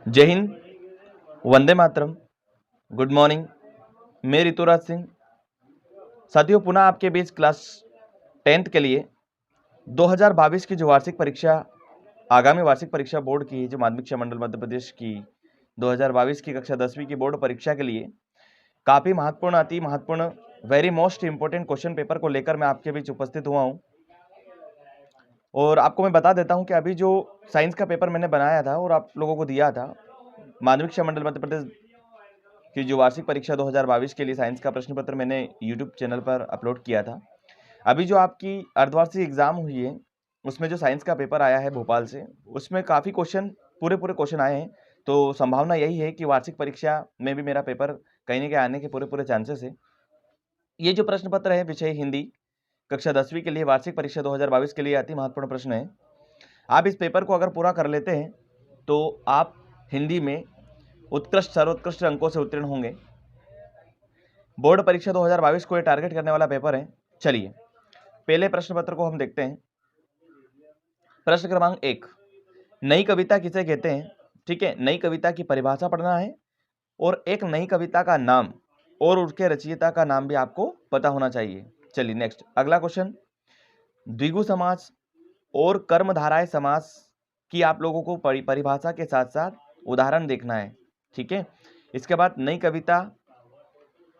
जय Hind, Vande Mataram, good morning. मैं ऋतुराज सिंह। साथियों, पुनः आपके बीच क्लास 10th के लिए 2022 की जो वार्षिक परीक्षा, आगामी वार्षिक परीक्षा बोर्ड की, जो माध्यमिक शिक्षा मंडल मध्य प्रदेश की 2022 की कक्षा 10वीं की बोर्ड परीक्षा के लिए काफ़ी महत्वपूर्ण, अति महत्वपूर्ण, very most important question paper को लेकर मैं आपके बीच उपस्थित हुआ हूँ। और आपको मैं बता देता हूँ कि अभी जो साइंस का पेपर मैंने बनाया था और आप लोगों को दिया था, माध्यमिक शिक्षा मंडल मध्य प्रदेश की जो वार्षिक परीक्षा 2022 के लिए साइंस का प्रश्न पत्र मैंने यूट्यूब चैनल पर अपलोड किया था। अभी जो आपकी अर्धवार्षिक एग्जाम हुई है, उसमें जो साइंस का पेपर आया है भोपाल से, उसमें काफ़ी क्वेश्चन, पूरे क्वेश्चन आए हैं। तो संभावना यही है कि वार्षिक परीक्षा में भी मेरा पेपर कहीं ना कहीं आने के पूरे चांसेस है। ये जो प्रश्न पत्र है, विषय हिंदी, कक्षा 10वीं के लिए वार्षिक परीक्षा 2022 के लिए अति महत्वपूर्ण प्रश्न है। आप इस पेपर को अगर पूरा कर लेते हैं तो आप हिंदी में उत्कृष्ट, सर्वोत्कृष्ट अंकों से उत्तीर्ण होंगे। बोर्ड परीक्षा 2022 को ये टारगेट करने वाला पेपर है। चलिए पहले प्रश्न पत्र को हम देखते हैं। प्रश्न क्रमांक 1, नई कविता किसे कहते हैं? ठीक है, नई कविता की परिभाषा पढ़ना है और एक नई कविता का नाम और उसके रचयिता का नाम भी आपको पता होना चाहिए। चलिए नेक्स्ट, अगला क्वेश्चन, द्विगु समास और कर्मधारय समास की आप लोगों को परिभाषा के साथ साथ उदाहरण देखना है। ठीक है, इसके बाद नई कविता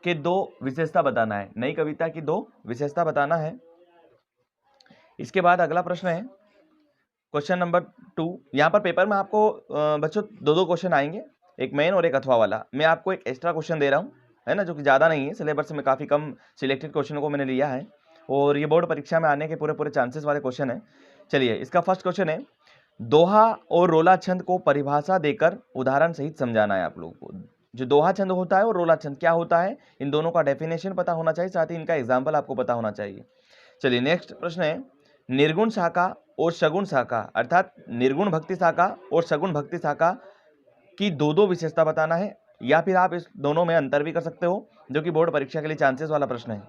के दो विशेषता बताना है। नई कविता की दो विशेषता बताना है। इसके बाद अगला प्रश्न है क्वेश्चन नंबर 2। यहाँ पर पेपर में आपको बच्चों दो क्वेश्चन आएंगे, एक मेन और एक अथवा वाला। मैं आपको एक एक्स्ट्रा क्वेश्चन दे रहा हूँ, है ना, जो कि ज़्यादा नहीं है। सिलेबस में काफ़ी कम सिलेक्टेड क्वेश्चनों को मैंने लिया है और ये बोर्ड परीक्षा में आने के पूरे चांसेस वाले क्वेश्चन है। चलिए, इसका फर्स्ट क्वेश्चन है, दोहा और रोला छंद को परिभाषा देकर उदाहरण सहित समझाना है आप लोगों को। जो दोहा छंद होता है और रोला छंद क्या होता है, इन दोनों का डेफिनेशन पता होना चाहिए, साथ ही इनका एग्जाम्पल आपको पता होना चाहिए। चलिए नेक्स्ट प्रश्न है, निर्गुण शाखा और सगुण शाखा, अर्थात निर्गुण भक्ति शाखा और सगुण भक्ति शाखा की दो विशेषता बताना है, या फिर आप इस दोनों में अंतर भी कर सकते हो, जो कि बोर्ड परीक्षा के लिए चांसेस वाला प्रश्न है।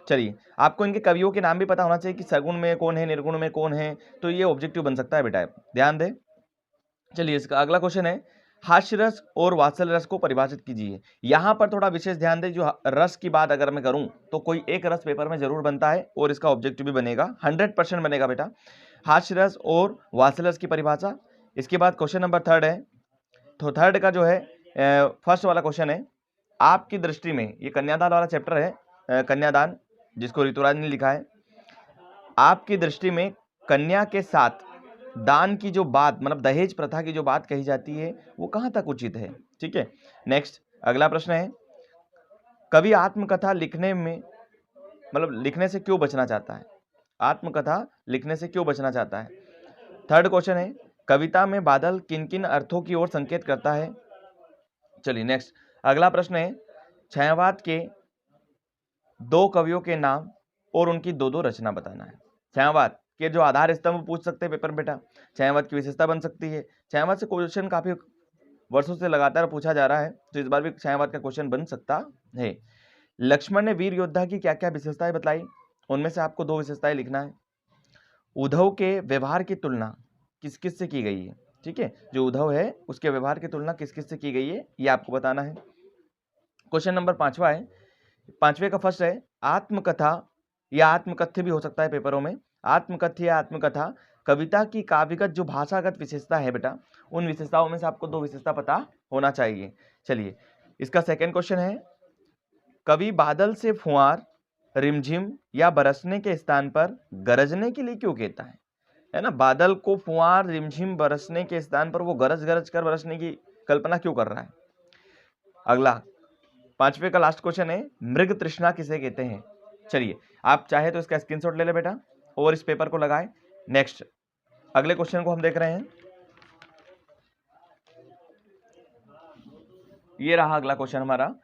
चलिए, आपको इनके कवियों के नाम भी पता होना चाहिए कि सगुण में कौन है, निर्गुण में कौन है, तो ये ऑब्जेक्टिव बन सकता है बेटा, ध्यान दें। चलिए, इसका अगला क्वेश्चन है, हास्य रस और वात्सल्य रस को परिभाषित कीजिए। यहां पर थोड़ा विशेष ध्यान दें। जो रस की बात अगर मैं करूं तो कोई एक रस पेपर में जरूर बनता है और इसका ऑब्जेक्टिव भी बनेगा, 100% बनेगा बेटा, हास्य रस और वात्सल्य रस की परिभाषा। इसके बाद क्वेश्चन नंबर 3 है, तो थर्ड का जो है फर्स्ट वाला क्वेश्चन है, आपकी दृष्टि में, ये कन्यादान वाला चैप्टर है, कन्यादान, जिसको ऋतुराज ने लिखा है। आपकी दृष्टि में कन्या के साथ दान की जो बात, मतलब दहेज प्रथा की जो बात कही जाती है, वो कहाँ तक उचित है? ठीक है, नेक्स्ट अगला प्रश्न है, कवि आत्मकथा लिखने में, मतलब लिखने से क्यों बचना चाहता है? आत्मकथा लिखने से क्यों बचना चाहता है? थर्ड क्वेश्चन है, कविता में बादल किन किन अर्थों की ओर संकेत करता है? चलिए नेक्स्ट, अगला प्रश्न है, छायावाद के दो कवियों के नाम और उनकी दो रचना बताना है। छायावाद के जो आधार स्तंभ पूछ सकते हैं पेपर में बेटा, छायावाद की विशेषता बन सकती है। छायावाद से क्वेश्चन काफी वर्षों से लगातार पूछा जा रहा है, तो इस बार भी छायावाद का क्वेश्चन बन सकता है। लक्ष्मण ने वीर योद्धा की क्या क्या विशेषताएं बताई, उनमें से आपको दो विशेषताएं लिखना है। उद्धव के व्यवहार की तुलना किस किस से की गई है? ठीक है, जो उद्धव है उसके व्यवहार की तुलना किस किस से की गई है, ये आपको बताना है। क्वेश्चन नंबर 5वां है, 5वें का फर्स्ट है, आत्मकथा या आत्मकथ्य भी हो सकता है पेपरों में। आत्मकथ्य या आत्मकथा कविता की काव्यगत जो भाषागत विशेषता है बेटा, उन विशेषताओं में से आपको दो विशेषता पता होना चाहिए। चलिए, इसका सेकंड क्वेश्चन है, कवि बादल से फुहार, रिमझिम या बरसने के स्थान पर गरजने के लिए क्यों कहता है ना? बादल को फुहार, रिमझिम, बरसने के स्थान पर वो गरज गरज कर बरसने की कल्पना क्यों कर रहा है? अगला 5वें का लास्ट क्वेश्चन है, मृग तृष्णा किसे कहते हैं? चलिए, आप चाहे तो इसका स्क्रीनशॉट ले ले बेटा और इस पेपर को लगाएं। नेक्स्ट अगले क्वेश्चन को हम देख रहे हैं, ये रहा अगला क्वेश्चन हमारा,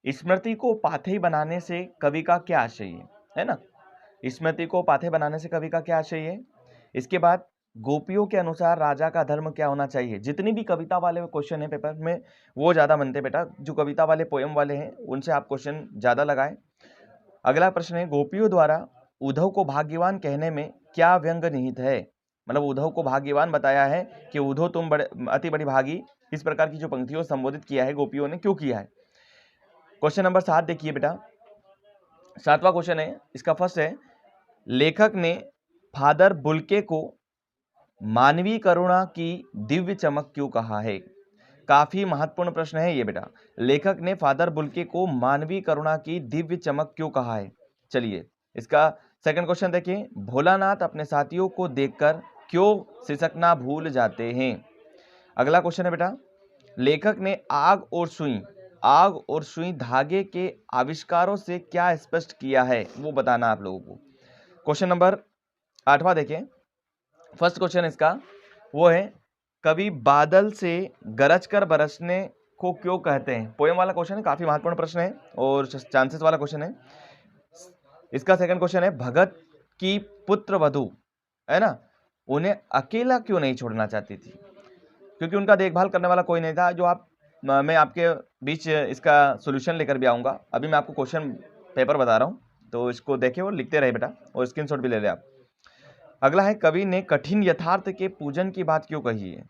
स्मृति को पाथेय बनाने से कवि का क्या आशय है ना? स्मृति को पाथेय बनाने से कवि का क्या आशय है? इसके बाद गोपियों के अनुसार राजा का धर्म क्या होना चाहिए? जितनी भी कविता वाले क्वेश्चन है पेपर में, वो ज्यादा बनते बेटा, जो कविता वाले, पोएम वाले हैं, उनसे आप क्वेश्चन ज्यादा लगाएं। अगला प्रश्न है, गोपियों द्वारा उद्धव को भाग्यवान कहने में क्या व्यंग निहित है? मतलब उद्धव को भाग्यवान बताया है कि उद्धव तुम बड़े अति बड़ी भागी, इस प्रकार की जो पंक्तियों संबोधित किया है गोपियों ने, क्यों किया है। क्वेश्चन नंबर 7 देखिए बेटा, 7वां क्वेश्चन है, इसका फर्स्ट है, लेखक ने फादर बुल्के को मानवीय करुणा की दिव्य चमक क्यों कहा है। काफी महत्वपूर्ण प्रश्न है ये बेटा। लेखक ने फादर बुल्के को मानवीय करुणा की दिव्य चमक क्यों कहा है। चलिए इसका सेकंड क्वेश्चन देखिए, भोलानाथ अपने साथियों को देखकर क्यों सिसकना भूल जाते हैं। अगला क्वेश्चन है बेटा, लेखक ने आग और सुई धागे के आविष्कारों से क्या स्पष्ट किया है, वो बताना आप लोगों को। क्वेश्चन नंबर 8वां देखिए, फर्स्ट क्वेश्चन इसका वो है, कभी बादल से गरज कर बरसने को क्यों कहते हैं। पोएम वाला क्वेश्चन है, काफी महत्वपूर्ण प्रश्न है और चांसेस वाला क्वेश्चन है। इसका सेकंड क्वेश्चन है, भगत की पुत्र वधू है ना, उन्हें अकेला क्यों नहीं छोड़ना चाहती थी। क्योंकि उनका देखभाल करने वाला कोई नहीं था। जो आप मैं आपके बीच इसका सॉल्यूशन लेकर भी आऊंगा। अभी मैं आपको क्वेश्चन पेपर बता रहा हूं, तो इसको देखे और लिखते रहे बेटा, और स्क्रीनशॉट भी ले ले आप। अगला है, कवि ने कठिन यथार्थ के पूजन की बात क्यों कही है।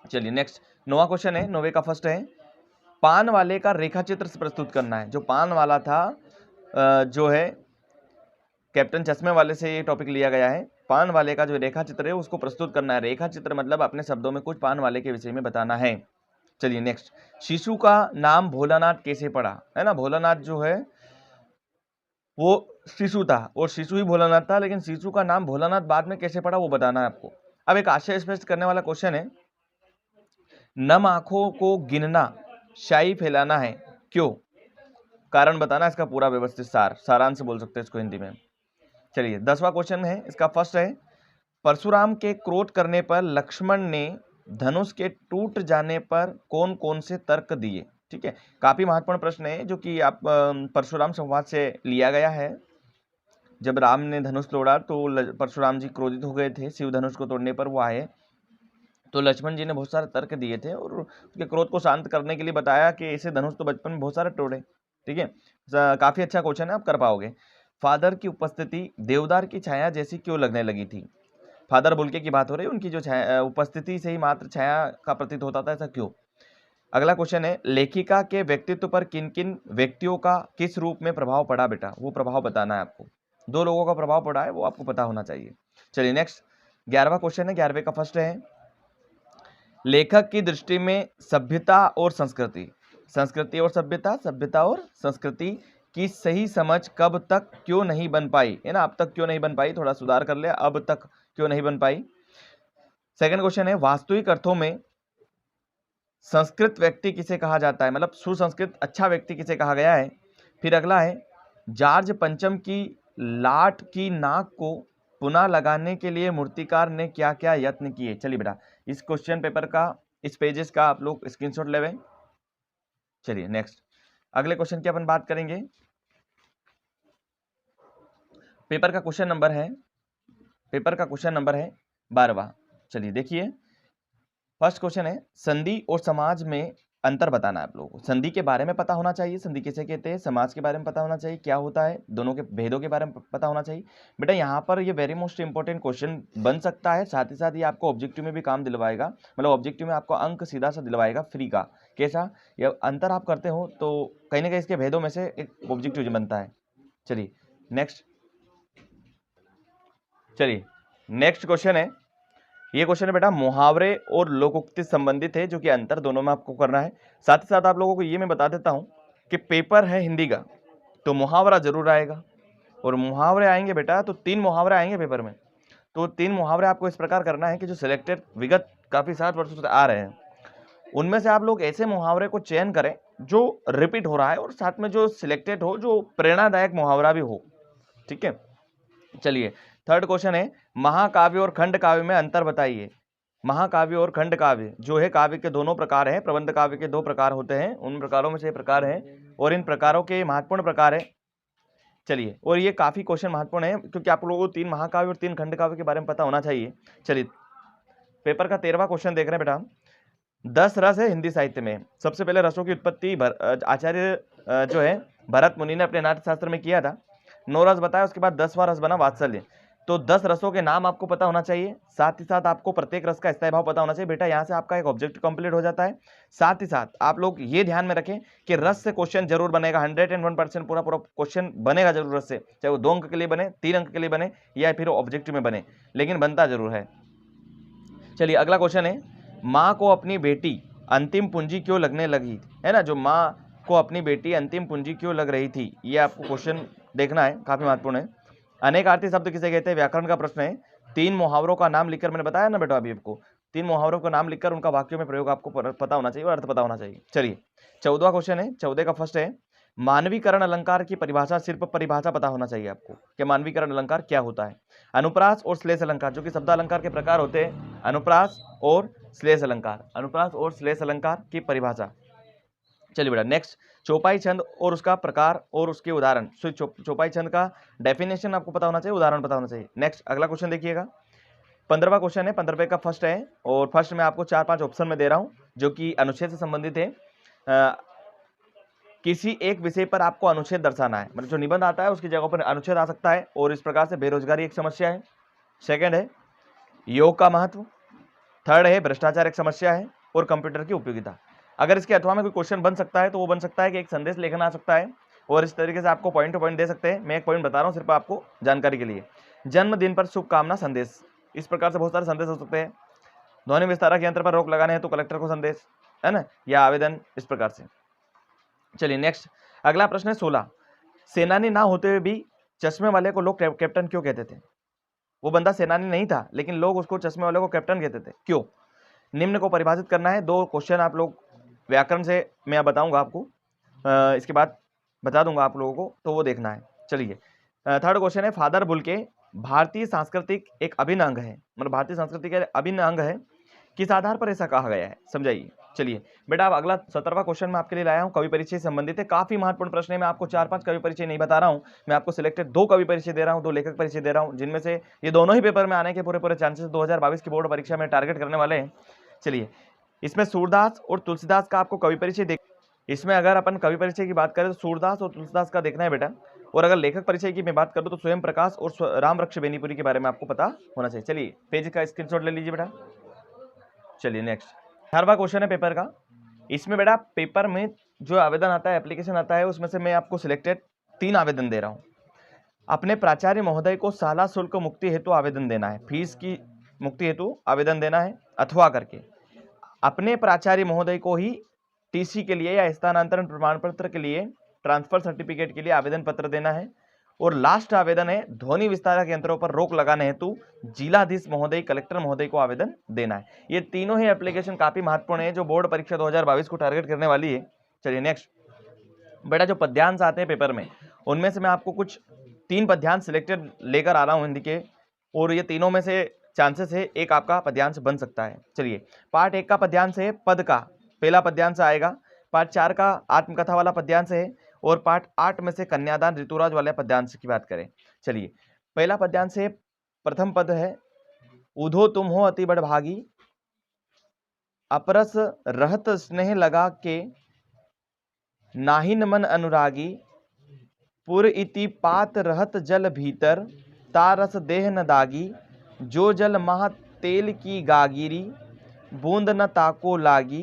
चलिए नेक्स्ट 9वां क्वेश्चन है, 9वें का फर्स्ट है, पान वाले का रेखा चित्र प्रस्तुत करना है। जो पान वाला था जो है कैप्टन चश्मे वाले से ये टॉपिक लिया गया है। पान वाले का जो रेखा चित्र है उसको प्रस्तुत करना है। रेखा चित्र मतलब अपने शब्दों में कुछ पान वाले के विषय में बताना है। चलिए नेक्स्ट, शिशु का नाम भोलानाथ कैसे पड़ा है ना। भोलानाथ जो है वो शिशु था और शिशु ही भोलानाथ था, लेकिन शिशु का नाम भोलानाथ बाद में कैसे पड़ा वो बताना है आपको। अब एक आशय स्पष्ट करने वाला क्वेश्चन है, नम आंखों को गिनना शाही फैलाना है, क्यों, कारण बताना। इसका पूरा व्यवस्थित सारांश बोल सकते हैं इसको हिंदी में। चलिए 10वां क्वेश्चन है, इसका फर्स्ट है, परशुराम के क्रोध करने पर लक्ष्मण ने धनुष के टूट जाने पर कौन कौन से तर्क दिए। ठीक है, काफी महत्वपूर्ण प्रश्न है जो कि आप परशुराम संवाद से लिया गया है। जब राम ने धनुष तोड़ा तो परशुराम जी क्रोधित हो गए थे शिव धनुष को तोड़ने पर, वो आए तो लक्ष्मण जी ने बहुत सारे तर्क दिए थे और उसके क्रोध को शांत करने के लिए बताया कि ऐसे धनुष तो बचपन में बहुत सारे तोड़े। ठीक है, काफी अच्छा क्वेश्चन है, आप कर पाओगे। फादर की उपस्थिति देवदार की छाया जैसी क्यों लगने लगी थी। फादर बुल्के की बात हो रही है, उनकी जो उपस्थिति से ही मात्र छाया का प्रतीत होता था, ऐसा क्यों। अगला क्वेश्चन है, लेखिका के व्यक्तित्व पर किन किन व्यक्तियों का किस रूप में प्रभाव पड़ा बेटा, वो प्रभाव बताना है आपको। 2 लोगों का प्रभाव पड़ा है, वो आपको पता होना चाहिए। चलिए नेक्स्ट 11वां क्वेश्चन है, 11वें का फर्स्ट है, लेखक की दृष्टि में सभ्यता और संस्कृति, संस्कृति और सभ्यता, सभ्यता और संस्कृति की सही समझ कब तक क्यों नहीं बन पाई है ना। अब तक क्यों नहीं बन पाई, थोड़ा सुधार कर ले, अब तक क्यों नहीं बन पाई। सेकंड क्वेश्चन है, वास्तविक अर्थों में संस्कृत व्यक्ति किसे कहा जाता है, मतलब सुसंस्कृत अच्छा व्यक्ति किसे कहा गया है। फिर अगला है, जॉर्ज पंचम की लाट की नाक को पुनः लगाने के लिए मूर्तिकार ने क्या क्या यत्न किए। चलिए बेटा, इस क्वेश्चन पेपर का, इस पेजेस का आप लोग स्क्रीनशॉट लेवें। चलिए नेक्स्ट अगले क्वेश्चन की अपन बात करेंगे। पेपर का क्वेश्चन नंबर है 12वां। चलिए देखिए, फर्स्ट क्वेश्चन है, संधि और समाज में अंतर बताना है आप लोगों को। संधि के बारे में पता होना चाहिए, संधि किसे कहते हैं, समाज के बारे में पता होना चाहिए क्या होता है, दोनों के भेदों के बारे में पता होना चाहिए। बेटा यहाँ पर ये वेरी मोस्ट इंपॉर्टेंट क्वेश्चन बन सकता है, साथ ही साथ ये आपको ऑब्जेक्टिव में भी काम दिलवाएगा, मतलब ऑब्जेक्टिव में आपको अंक सीधा सा दिलवाएगा फ्री का। कैसा, ये अंतर आप करते हो तो कहीं ना कहीं इसके भेदों में से एक ऑब्जेक्टिव बनता है। चलिए नेक्स्ट क्वेश्चन है, ये क्वेश्चन है बेटा मुहावरे और लोकोक्ति संबंधित है, जो कि अंतर दोनों में आपको करना है। साथ ही साथ आप लोगों को ये मैं बता देता हूं कि पेपर है हिंदी का, तो मुहावरा जरूर आएगा, और मुहावरे आएंगे बेटा तो 3 मुहावरे आएंगे पेपर में। तो 3 मुहावरे आपको इस प्रकार करना है कि जो सिलेक्टेड विगत काफी 7 वर्षों से आ रहे हैं, उनमें से आप लोग ऐसे मुहावरे को चयन करें जो रिपीट हो रहा है और साथ में जो सिलेक्टेड हो, जो प्रेरणादायक मुहावरा भी हो। ठीक है, चलिए थर्ड क्वेश्चन है, महाकाव्य और खंड काव्य में अंतर बताइए। महाकाव्य और खंड काव्य जो है, काव्य के दोनों प्रकार हैं, प्रबंध काव्य के 2 प्रकार होते हैं, उन प्रकारों में से प्रकार है और इन प्रकारों के महत्वपूर्ण प्रकार है। चलिए, और ये काफी क्वेश्चन महत्वपूर्ण है क्योंकि आप लोगों को 3 महाकाव्य और 3 खंड काव्य के बारे में पता होना चाहिए। चलिए पेपर का 13वां क्वेश्चन देख रहे हैं बेटा, 10 रस है हिंदी साहित्य में। सबसे पहले रसों की उत्पत्ति आचार्य जो है भरत मुनि ने अपने नाट्य शास्त्र में किया था। 9 रस बताया, उसके बाद 10वां रस बना वात्सल्य। तो 10 रसों के नाम आपको पता होना चाहिए, साथ ही साथ आपको प्रत्येक रस का स्थायी भाव पता होना चाहिए। बेटा यहाँ से आपका एक ऑब्जेक्टिव कंप्लीट हो जाता है। साथ ही साथ आप लोग ये ध्यान में रखें कि रस से क्वेश्चन जरूर बनेगा, 101% पूरा पूरा क्वेश्चन बनेगा जरूर रस से, चाहे वो 2 अंक के लिए बने, 3 अंक के लिए बने या फिर ऑब्जेक्टिव में बने, लेकिन बनता जरूर है। चलिए अगला क्वेश्चन है, माँ को अपनी बेटी अंतिम पूंजी क्यों लगने लगी, है ना, जो माँ को अपनी बेटी अंतिम पूंजी क्यों लग रही थी, ये आपको क्वेश्चन देखना है, काफी महत्वपूर्ण है। अनेकार्थी शब्द किसे कहते हैं, व्याकरण का प्रश्न है। 3 मुहावरों का नाम लिखकर, मैंने बताया ना बेटा अभी आपको, 3 मुहावरों का नाम लिखकर उनका वाक्यों में प्रयोग आपको पता होना चाहिए और अर्थ पता होना चाहिए। चलिए 14वां क्वेश्चन है, 14 का फर्स्ट है, मानवीकरण अलंकार की परिभाषा, सिर्फ परिभाषा पता होना चाहिए आपको कि मानवीकरण अलंकार क्या होता है। अनुप्रास और श्लेष अलंकार, जो कि शब्द अलंकार के प्रकार होते हैं, अनुप्रास और श्लेष अलंकार, अनुप्रास और श्लेष अलंकार की परिभाषा। चलिए बेटा नेक्स्ट, चौपाई छंद और उसका प्रकार और उसके उदाहरण। चौपाई छंद का डेफिनेशन आपको पता होना चाहिए, उदाहरण पता होना चाहिए। नेक्स्ट अगला क्वेश्चन देखिएगा, 15वां क्वेश्चन है, 15वें का फर्स्ट है और फर्स्ट में आपको 4-5 ऑप्शन में दे रहा हूं जो कि अनुच्छेद से संबंधित है। किसी एक विषय पर आपको अनुच्छेद दर्शाना है, मतलब जो निबंध आता है उसकी जगह पर अनुच्छेद आ सकता है, और इस प्रकार से बेरोजगारी एक समस्या है। सेकंड है योग का महत्व। थर्ड है भ्रष्टाचार एक समस्या है, और कंप्यूटर की उपयोगिता। अगर इसके अथवा में कोई क्वेश्चन बन सकता है तो वो बन सकता है कि एक संदेश लेखन आ सकता है, और इस तरीके से आपको पॉइंट टू पॉइंट दे सकते हैं। मैं एक पॉइंट बता रहा हूँ सिर्फ आपको जानकारी के लिए। जन्मदिन पर शुभकामना संदेश, इस प्रकार से बहुत सारे संदेश हो सकते हैं। ध्वनि विस्तारक यंत्र पर रोक लगाने है तो कलेक्टर को संदेश, है ना, या आवेदन, इस प्रकार से। चलिए नेक्स्ट अगला प्रश्न है 16, सेनानी ना होते हुए भी चश्मे वाले को लोग कैप्टन क्यों कहते थे। वो बंदा सेनानी नहीं था लेकिन लोग उसको चश्मे वाले को कैप्टन कहते थे, क्यों। निम्न को परिभाषित करना है। 2 क्वेश्चन आप लोग व्याकरण से मैं बताऊंगा आपको, इसके बाद बता दूंगा आप लोगों को, तो वो देखना है। चलिए थर्ड क्वेश्चन है, फादर बुलके भारतीय सांस्कृतिक एक अभिन्न अंग है, मतलब भारतीय संस्कृति का अभिन्न अंग है, किस आधार पर ऐसा कहा गया है, समझाइए। चलिए बेटा अब अगला 17वां क्वेश्चन मैं आपके लिए लाया हूं, कवि परिचय से संबंधित है। काफी महत्वपूर्ण प्रश्न है। मैं आपको 4-5 कवि परिचय नहीं बता रहा हूं, मैं आपको सिलेक्टेड 2 कवि परिचय दे रहा हूं, 2 लेखक परिचय दे रहा हूं, जिनमें से ये दोनों ही पेपर में आने के पूरे पूरे चांसेस 2022 की बोर्ड परीक्षा में टारगेट करने वाले हैं। चलिए इसमें सूरदास और तुलसीदास का आपको कवि परिचय देख, इसमें अगर अपन कवि परिचय की बात करें तो सूरदास और तुलसीदास का देखना है बेटा, और अगर लेखक परिचय की मैं बात करूं तो स्वयं प्रकाश और राम रक्ष बेनीपुरी के बारे में आपको पता होना चाहिए। चलिए पेज का स्क्रीनशॉट ले लीजिए बेटा। चलिए नेक्स्ट 18वां क्वेश्चन है पेपर का। इसमें बेटा पेपर में जो आवेदन आता है, एप्लीकेशन आता है, उसमें से मैं आपको सिलेक्टेड 3 आवेदन दे रहा हूं। अपने प्राचार्य महोदय को शाला शुल्क मुक्ति हेतु आवेदन देना है, फीस की मुक्ति हेतु आवेदन देना है, अथवा करके अपने प्राचार्य महोदय को ही टीसी के लिए या स्थानांतरण प्रमाण पत्र के लिए, ट्रांसफर सर्टिफिकेट के लिए आवेदन पत्र देना है। और लास्ट आवेदन है ध्वनि विस्तारक यंत्रों पर रोक लगाने हेतु जिलाधीश महोदय, कलेक्टर महोदय को आवेदन देना है। ये तीनों ही एप्लीकेशन काफी महत्वपूर्ण है जो बोर्ड परीक्षा 2022 को टारगेट करने वाली है। चलिए नेक्स्ट बेटा, जो पद्यांश आते हैं पेपर में, उनमें से मैं आपको कुछ 3 पद्यांश सिलेक्टेड लेकर आ रहा हूं हिंदी के, और ये तीनों में से चांसेस है एक आपका पद्यांश बन सकता है। चलिए पार्ट 1 का पद्यांश है पद का, पहला पद्यांश आएगा। पार्ट 4 का आत्मकथा वाला पद्यांश है, और पार्ट 8 में से कन्यादान ऋतुराज वाले पद्यांश की बात करें। चलिए पहला पद्यांश है, प्रथम पद है, उधो तुम हो अति बड़भागी, अपरस रहत स्नेह लगा के, नाहिन मन अनुरागी, पुर इति पात रहत जल भीतर, तारस देह न दागी, जो जल महा तेल की गागिरी, बूंद न ताको लागी,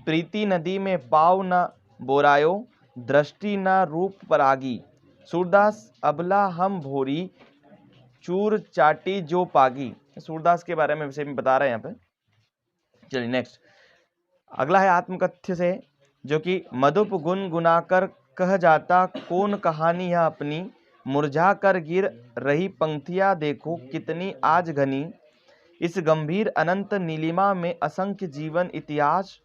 प्रीति नदी में पाव न बोरायो, दृष्टि न रूप परागी, सूरदास अबला हम भोरी, चूर चाटी जो पागी। सूरदास के बारे में विषय में बता रहे हैं यहाँ पे। चलिए नेक्स्ट अगला है आत्मकथ्य से, जो कि मधुप गुन गुनाकर कह जाता कौन कहानी है अपनी, मुरझा कर गिर रही पंक्तियां देखो कितनी आज घनी, इस गंभीर अनंत नीलिमा में असंख्य जीवन इतिहास,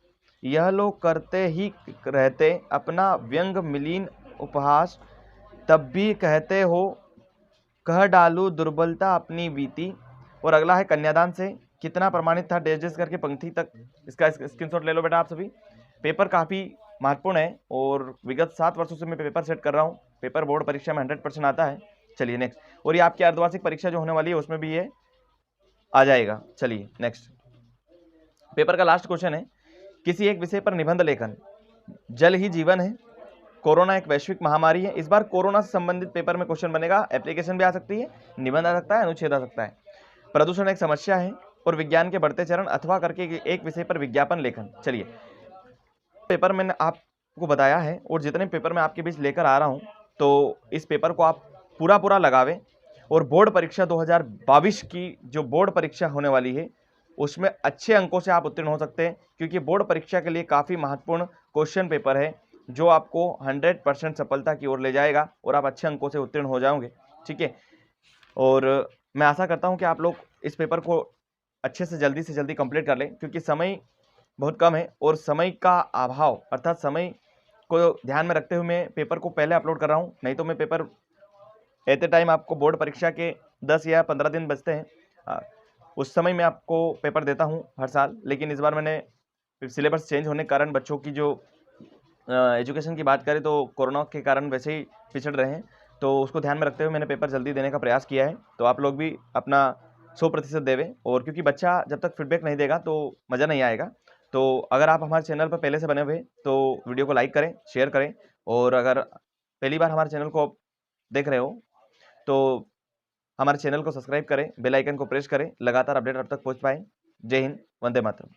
यह लोग करते ही रहते अपना व्यंग मिलीन उपहास, तब भी कहते हो कह डालू दुर्बलता अपनी बीती। और अगला है कन्यादान से, कितना प्रमाणित था डेजेस करके पंक्ति तक, इसका स्क्रीनशॉट ले लो बेटा आप सभी। पेपर काफ़ी महत्वपूर्ण है और विगत 7 वर्षों से मैं पेपर सेट कर रहा हूँ, पेपर बोर्ड परीक्षा में 100% आता है। चलिए नेक्स्ट, और ये आपकी अर्धवार्षिक परीक्षा जो होने वाली है उसमें भी ये आ जाएगा। चलिए नेक्स्ट पेपर का लास्ट क्वेश्चन है, किसी एक विषय पर निबंध लेखन, जल ही जीवन है, कोरोना एक वैश्विक महामारी है। इस बार कोरोना से संबंधित पेपर में क्वेश्चन बनेगा, एप्लीकेशन भी आ सकती है, निबंध आ सकता है, अनुच्छेद आ सकता है। प्रदूषण एक समस्या है और विज्ञान के बढ़ते चरण अथवा करके एक विषय पर विज्ञापन लेखन। चलिए, पेपर मैंने आपको बताया है और जितने पेपर मैं आपके बीच लेकर आ रहा हूं, तो इस पेपर को आप पूरा पूरा लगावें और बोर्ड परीक्षा 2022 की जो बोर्ड परीक्षा होने वाली है उसमें अच्छे अंकों से आप उत्तीर्ण हो सकते हैं, क्योंकि बोर्ड परीक्षा के लिए काफ़ी महत्वपूर्ण क्वेश्चन पेपर है जो आपको 100% सफलता की ओर ले जाएगा और आप अच्छे अंकों से उत्तीर्ण हो जाओगे। ठीक है, और मैं आशा करता हूं कि आप लोग इस पेपर को अच्छे से जल्दी कंप्लीट कर लें, क्योंकि समय बहुत कम है और समय का अभाव अर्थात समय को ध्यान में रखते हुए मैं पेपर को पहले अपलोड कर रहा हूं। नहीं तो मैं पेपर एट ए टाइम आपको बोर्ड परीक्षा के 10 या 15 दिन बचते हैं, उस समय मैं आपको पेपर देता हूं हर साल। लेकिन इस बार मैंने सिलेबस चेंज होने के कारण बच्चों की जो एजुकेशन की बात करें तो कोरोना के कारण वैसे ही पिछड़ रहे हैं, तो उसको ध्यान में रखते हुए मैंने पेपर जल्दी देने का प्रयास किया है। तो आप लोग भी अपना 100% देवें, और क्योंकि बच्चा जब तक फीडबैक नहीं देगा तो मज़ा नहीं आएगा। तो अगर आप हमारे चैनल पर पहले से बने हुए तो वीडियो को लाइक करें, शेयर करें, और अगर पहली बार हमारे चैनल को देख रहे हो तो हमारे चैनल को सब्सक्राइब करें, बेल आइकन को प्रेस करें, लगातार अपडेट आप तक पहुंच पाएँ। जय हिंद, वंदे मातरम।